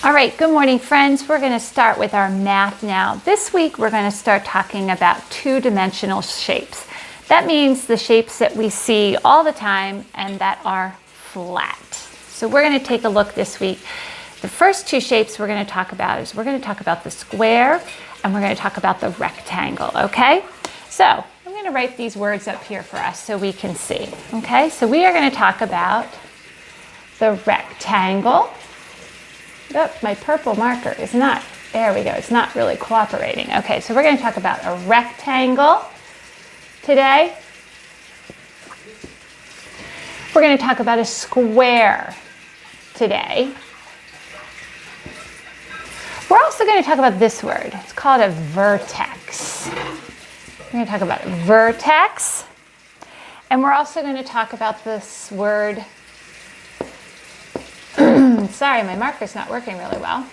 All right, good morning, friends. We're going to start with our math now. This week, we're going to start talking about two-dimensional shapes. That means the shapes that we see all the time and that are flat. So we're going to take a look this week. The first two shapes we're going to talk about is we're going to talk about the square and we're going to talk about the rectangle, okay? So I'm going to write these words up here for us so we can see, okay? So we are going to talk about the rectangle. Oh, my purple marker is not, there we go, it's not really cooperating. Okay, so we're going to talk about a rectangle today. We're going to talk about a square today. We're also going to talk about this word. It's called a vertex. We're going to talk about vertex. And we're also going to talk about this word. Sorry, my marker's not working really well.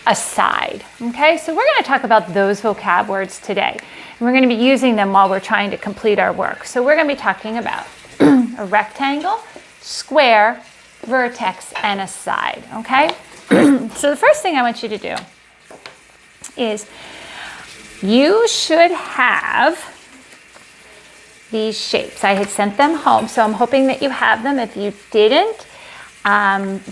Aside. Okay, so we're going to talk about those vocab words today. And we're going to be using them while we're trying to complete our work. So we're going to be talking about a rectangle, square, vertex, and aside. Okay? So the first thing I want you to do is you should have these shapes. I had sent them home, so I'm hoping that you have them. If you didn't,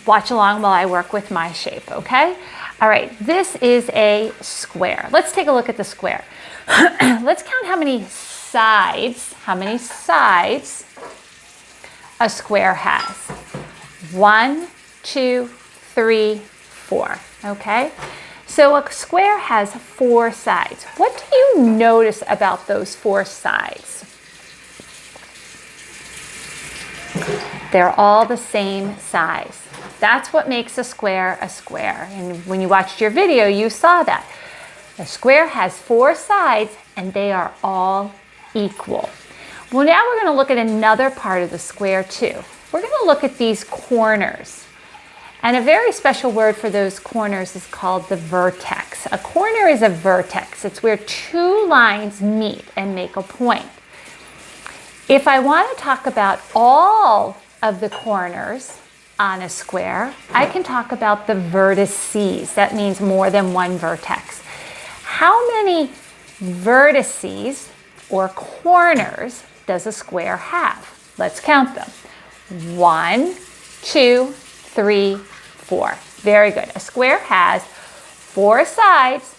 watch along while I work with my shape, okay? All right, this is a square. Let's take a look at the square. Let's count how many sides a square has. 1, 2, 3, 4, okay? So a square has 4 sides. What do you notice about those 4 sides? They're all the same size. That's what makes a square a square. And when you watched your video, you saw that. A square has 4 sides and they are all equal. Well, now we're going to look at another part of the square too. We're going to look at these corners. And a very special word for those corners is called the vertex. A corner is a vertex. It's where 2 lines meet and make a point. If I want to talk about all of the corners on a square, I can talk about the vertices. That means more than one vertex. How many vertices or corners does a square have? Let's count them. 1, 2, 3, 4. Very good. A square has 4 sides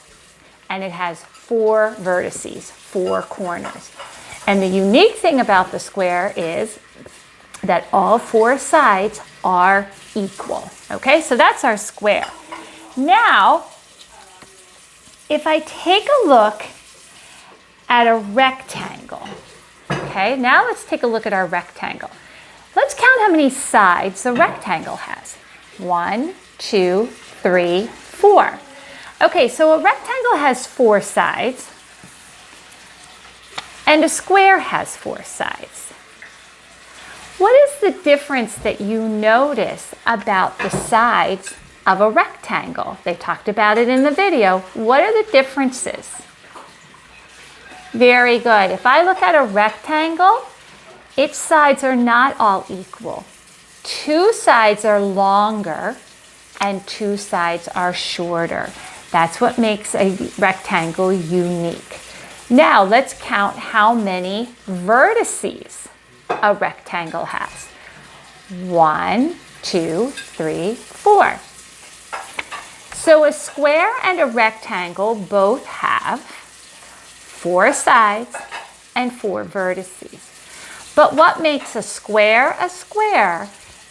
and it has 4 vertices, 4 corners. And the unique thing about the square is that all 4 sides are equal. Okay, so that's our square. Now, if I take a look at a rectangle, okay, now let's take a look at our rectangle. Let's count how many sides the rectangle has. 1, 2, 3, 4. Okay, so a rectangle has 4 sides. And a square has 4 sides. What is the difference that you notice about the sides of a rectangle? They talked about it in the video. What are the differences? Very good. If I look at a rectangle, its sides are not all equal. 2 sides are longer and 2 sides are shorter. That's what makes a rectangle unique. Now let's count how many vertices a rectangle has. 1, 2, 3, 4. So a square and a rectangle both have 4 sides and 4 vertices. But what makes a square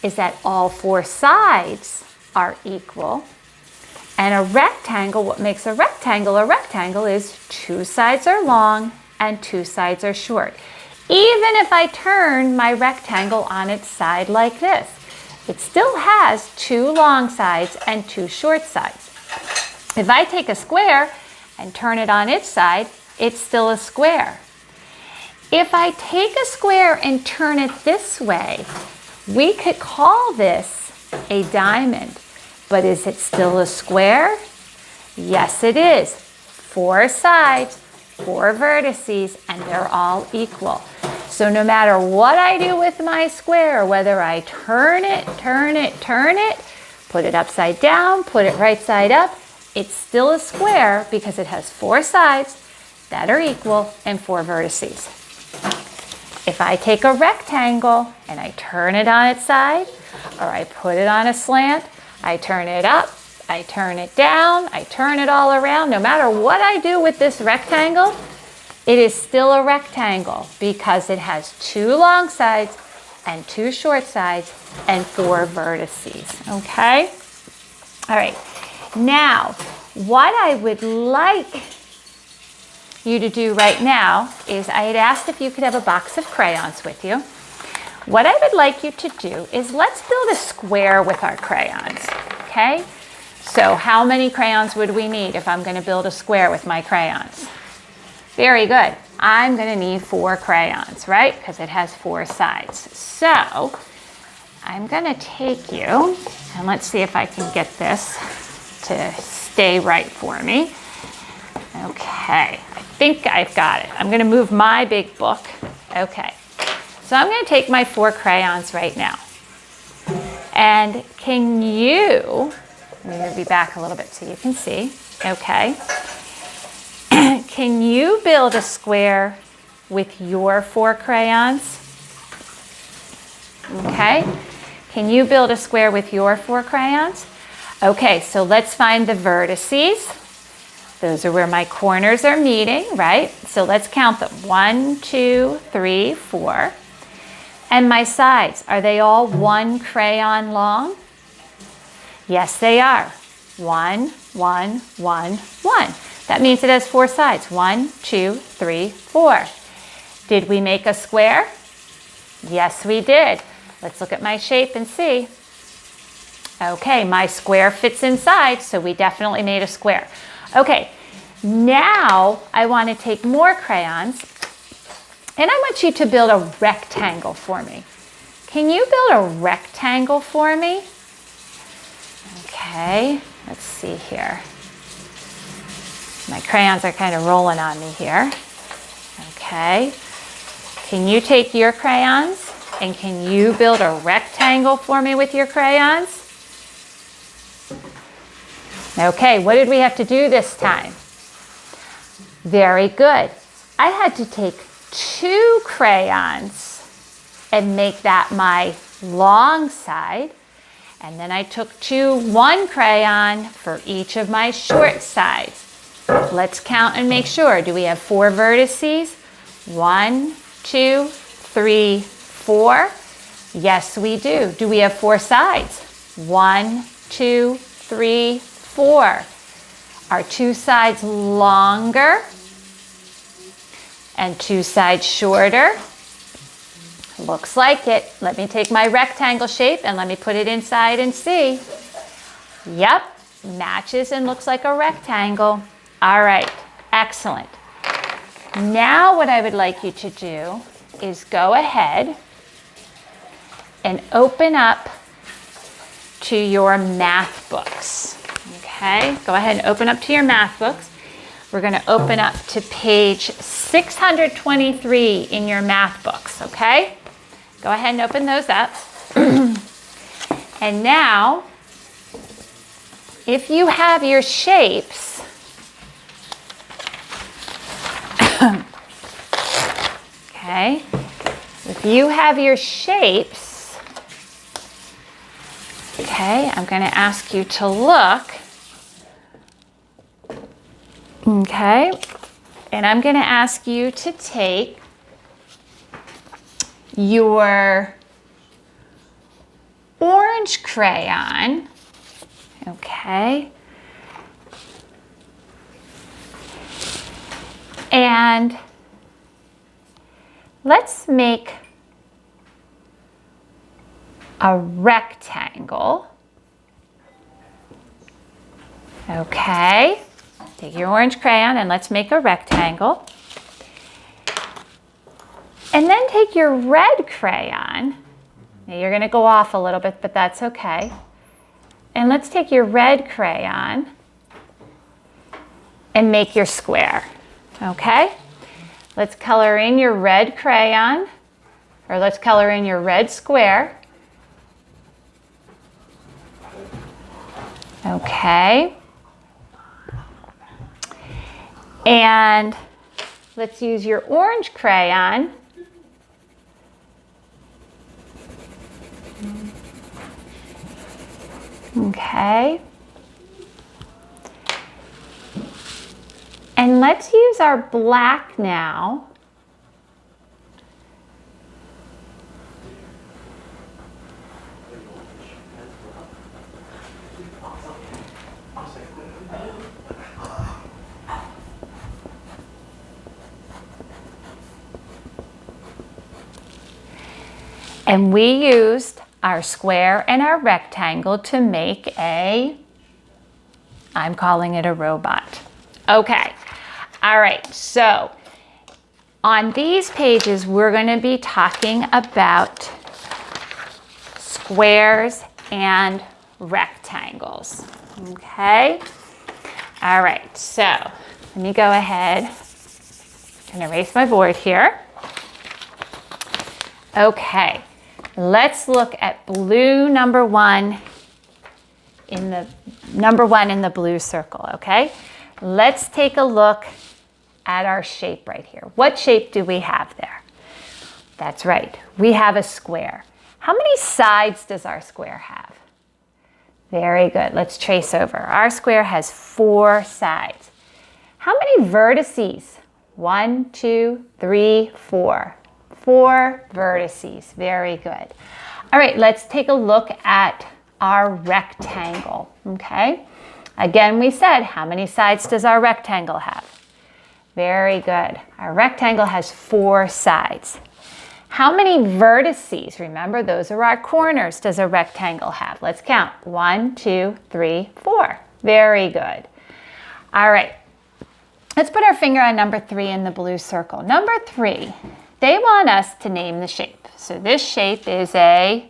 is that all 4 sides are equal. And a rectangle, what makes a rectangle is 2 sides are long and 2 sides are short. Even if I turn my rectangle on its side like this, it still has 2 long sides and 2 short sides. If I take a square and turn it on its side, it's still a square. If I take a square and turn it this way, we could call this a diamond. But is it still a square? Yes, it is. 4 sides, 4 vertices, and they're all equal. So no matter what I do with my square, whether I turn it, Put it upside down, put it right side up. It's still a square because it has 4 sides that are equal and 4 vertices. If I take a rectangle and I turn it on its side, or I put it on a slant, I turn it up, I turn it down, I turn it all around, no matter what I do with this rectangle, it is still a rectangle because it has 2 long sides and 2 short sides and 4 vertices, okay? All right, now what I would like you to do right now is I had asked if you could have a box of crayons with you. What I would like you to do is let's build a square with our crayons, okay? So how many crayons would we need if I'm going to build a square with my crayons? Very good. I'm going to need 4 crayons, right? Because it has 4 sides. So I'm going to take you, and let's see if I can get this to stay right for me. Okay, I think I've got it. I'm going to move my big book. Okay, so I'm going to take my 4 crayons right now. And can you, let me move you back a little bit so you can see. Okay. Can you build a square with your 4 crayons? Okay. Can you build a square with your 4 crayons? Okay, so let's find the vertices. Those are where my corners are meeting, right? So let's count them. 1, 2, 3, 4. And my sides, are they all 1 crayon long? Yes, they are. 1, 1, 1, 1. That means it has 4 sides. 1, 2, 3, 4. Did we make a square? Yes, we did. Let's look at my shape and see. Okay, my square fits inside, so we definitely made a square. Okay, now I want to take more crayons, and I want you to build a rectangle for me. Can you build a rectangle for me? Okay, let's see here. My crayons are kind of rolling on me here. Okay, can you take your crayons and can you build a rectangle for me with your crayons? Okay, what did we have to do this time? Very good. I had to take 2 crayons and make that my long side. And then I took 1 crayon for each of my short sides. Let's count and make sure. Do we have 4 vertices? 1, 2, 3, 4. Yes, we do. Do we have 4 sides? 1, 2, 3, 4. Are 2 sides longer and 2 sides shorter? Looks like it. Let me take my rectangle shape and let me put it inside and see. Yep, matches and looks like a rectangle. All right, excellent. Now what I would like you to do is go ahead and open up to your math books. Okay, go ahead and open up to your math books. We're going to open up to page 623 in your math books, okay? Go ahead and open those up. And now, if you have your shapes, okay, if you have your shapes, okay, I'm going to ask you to look, okay, and I'm going to ask you to take your orange crayon, okay, and let's make a rectangle, okay, take your orange crayon and let's make a rectangle. And then take your red crayon. Now you're going to go off a little bit, but that's okay. And let's take your red crayon and make your square. Okay? Let's color in your red crayon, or let's color in your red square. Okay. And let's use your orange crayon. Okay. And let's use our black now. And we used our square and our rectangle to make I'm calling it a robot. Okay, all right, so on these pages, we're gonna be talking about squares and rectangles, okay? All right, so let me go ahead and erase my board here. Okay. Let's look at blue number one in the blue circle, okay? Let's take a look at our shape right here. What shape do we have there? That's right, we have a square. How many sides does our square have? Very good, let's trace over. Our square has 4 sides. How many vertices? 1, 2, 3, 4. 4 vertices, very good. All right, let's take a look at our rectangle, okay? Again, we said, how many sides does our rectangle have? Very good. Our rectangle has 4 sides. How many vertices, remember those are our corners, does a rectangle have? Let's count. 1, 2, 3, 4. Very good. All right, let's put our finger on number 3 in the blue circle. Number 3. They want us to name the shape. So this shape is very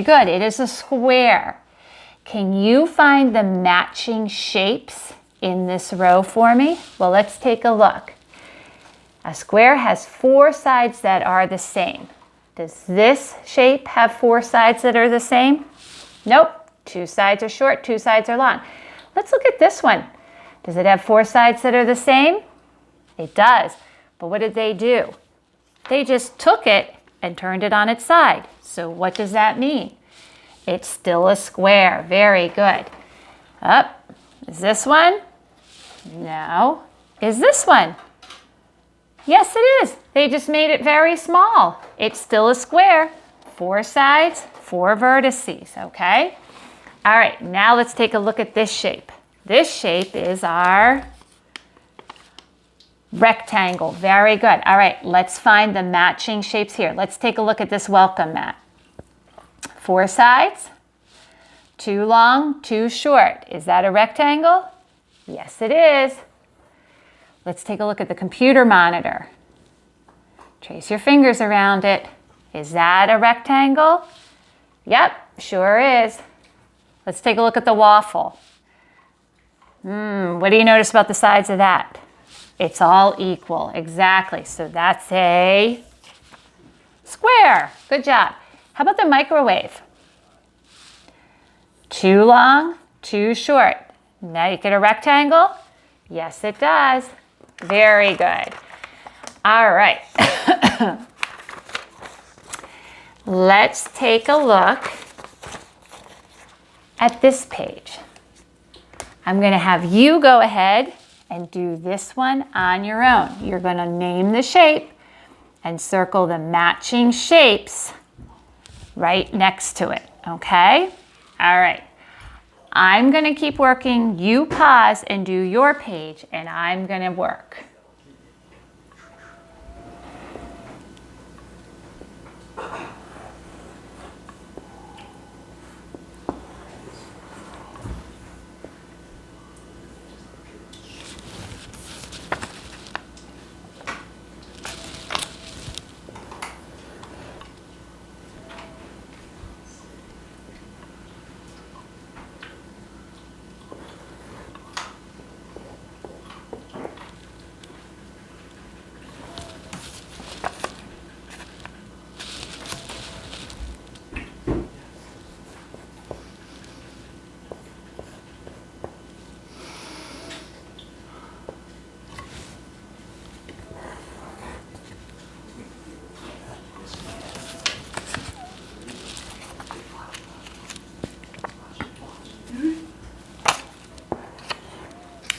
good, it is a square. Can you find the matching shapes in this row for me? Well, let's take a look. A square has 4 sides that are the same. Does this shape have 4 sides that are the same? Nope, 2 sides are short, 2 sides are long. Let's look at this one. Does it have 4 sides that are the same? It does. But what did they do? They just took it and turned it on its side. So what does that mean? It's still a square. Very good. Up. Is this one? No. Is this one? Yes, it is. They just made it very small. It's still a square. 4 sides, 4 vertices, okay? All right, now let's take a look at this shape. This shape is our rectangle. Very good. All right, let's find the matching shapes here. Let's take a look at this welcome mat. 4 sides, 2 long, 2 short. Is that a rectangle? Yes, it is. Let's take a look at the computer monitor. Trace your fingers around it. Is that a rectangle? Yep, sure is. Let's take a look at the waffle. What do you notice about the sides of that? It's all equal, exactly. So that's a square. Good job. How about the microwave? 2 long, 2 short. Now you get a rectangle? Yes, it does. Very good. All right. Let's take a look at this page. I'm going to have you go ahead and do this one on your own. You're going to name the shape and circle the matching shapes right next to it, okay? All right. I'm going to keep working. You pause and do your page, and I'm going to work.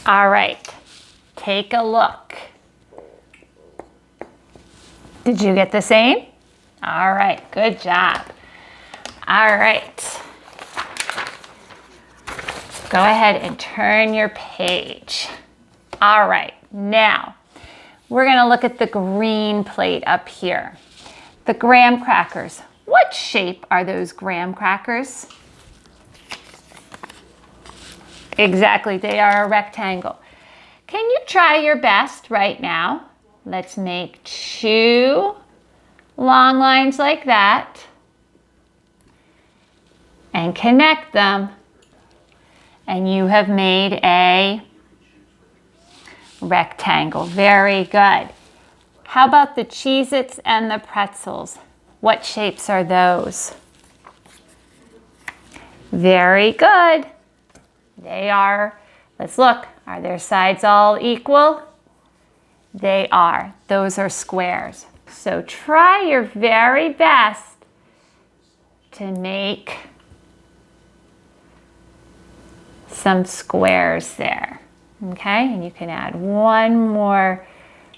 All right, take a look. Did you get the same? All right, good job. All right. Go ahead and turn your page. All right, now we're gonna look at the green plate up here. The graham crackers. What shape are those graham crackers? Exactly, they are a rectangle. Can you try your best right now? Let's make 2 long lines like that and connect them. And you have made a rectangle. Very good. How about the Cheez-Its and the pretzels? What shapes are those? Very good. They are, let's look, are their sides all equal? They are. Those are squares. So try your very best to make some squares there. Okay, and you can add one more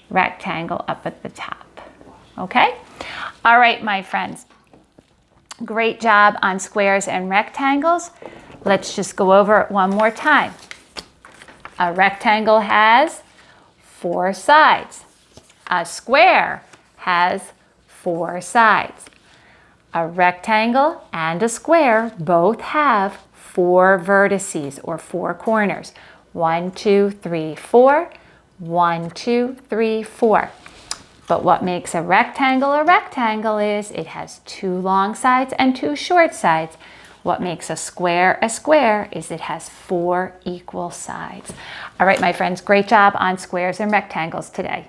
rectangle up at the top. Okay? All right, my friends. Great job on squares and rectangles. Let's just go over it one more time. A rectangle has 4 sides. A square has 4 sides. A rectangle and a square both have 4 vertices or 4 corners. 1, 2, 3, 4. 1, 2, 3, 4. But what makes a rectangle is it has 2 long sides and 2 short sides. What makes a square is it has 4 equal sides. All right, my friends, great job on squares and rectangles today.